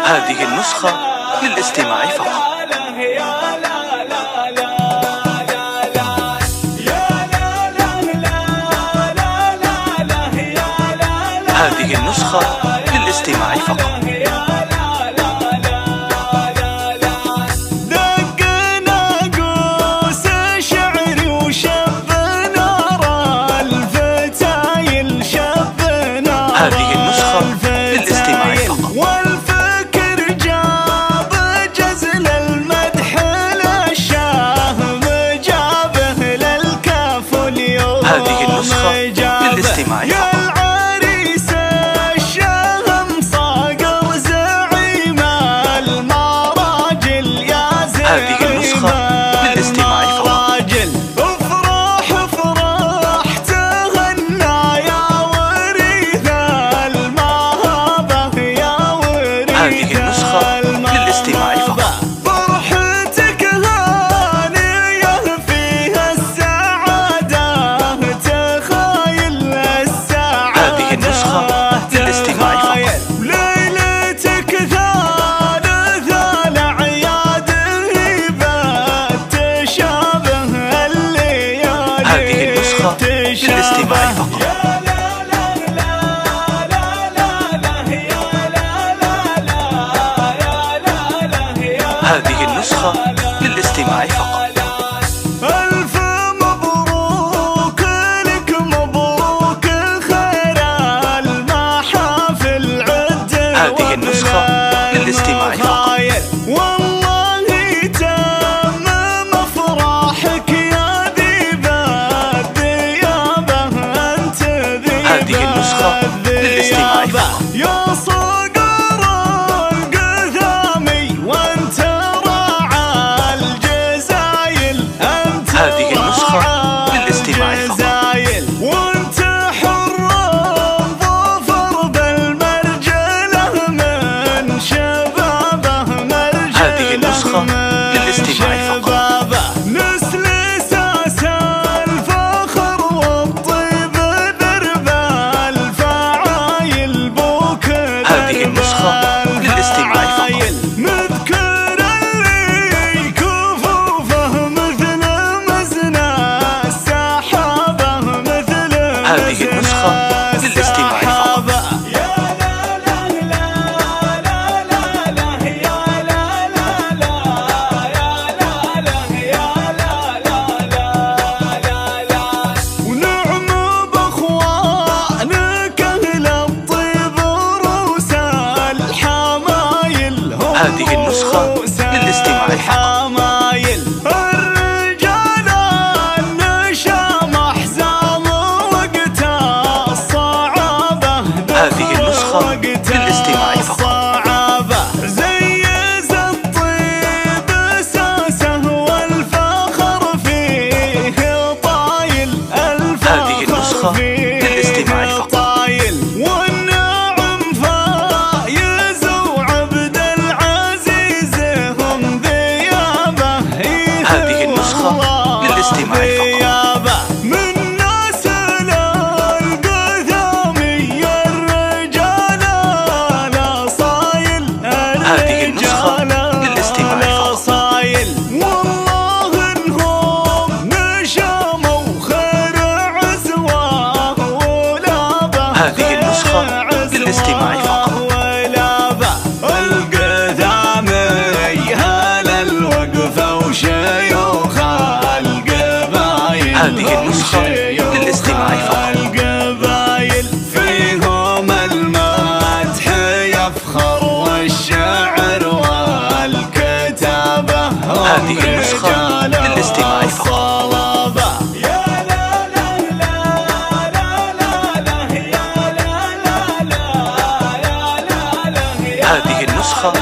هذه النسخة للاستماع فقط. هذه النسخة للاستماع فقط. هذه النسخة للاستماع فقط. والفكر جاب جزل المدح للشهم جابه للكاف اليوم. هذه النسخة للاستماع فقط. العريس الشهم صقر زعيم المراجل يا زعيم. هذه النسخة للاستماع فقط. هذه النسخة للاستماع فقط. فرحتك هانية فيها السعادة تخايل السعادة. هذه النسخة للاستماع فقط. ليلتك ثالثة الأعياد هبات تشابه الليالي. هذه النسخة للاستماع فقط. هذه النسخة للاستماع فقط. ألف مبروك لك مبروك خير المحافل عد. هذه النسخة للاستماع فقط. والله تم مفرحك يا ذيب الذيابة أنت ذيب. هذه النسخة للاستماع فقط. يا صقر القثامي وانت راعى الجزايل. انت هذه النسخة للاستماع فقط. وانت حر ظفر بالمرجله من شبابه مرجله. هذه النسخة للاستماع فقط. نسل اساس الفخر والطيب درب الفعايل بوك. هذه النسخة للاستماع فقط. مذكر اللي كفوفه مثل مزنى السحابة مثل. هذه النسخة للاستماع فقط. ونعم باخوانك اهل الطيب روس الحمايل. هذه النسخة للاستماع فقط. الرجال النشام احزام وقت الصعابة. هذه النسخة للاستماع فقط. زيز الطيب اساسه والفخر فيه طايل. هذه النسخة للاستماع فقط. والنعم فايز وعبد العزيز هم ذيابه. هذه النسخة للاستماع فقط. من نسل القثامي الرجال الأصايل. هذه النسخة للاستماع فقط. والله انهم نشاموا خير عزوة ولابه. هذه النسخة للاستماع فقط. القثامي هل الوقفة وشيوخ القبايل. هذه النسخة للاستماع فقط. القبايل فيهم المدح يفخر والشعر والكتابة. هذه النسخة للاستماع فقط. هذه النسخة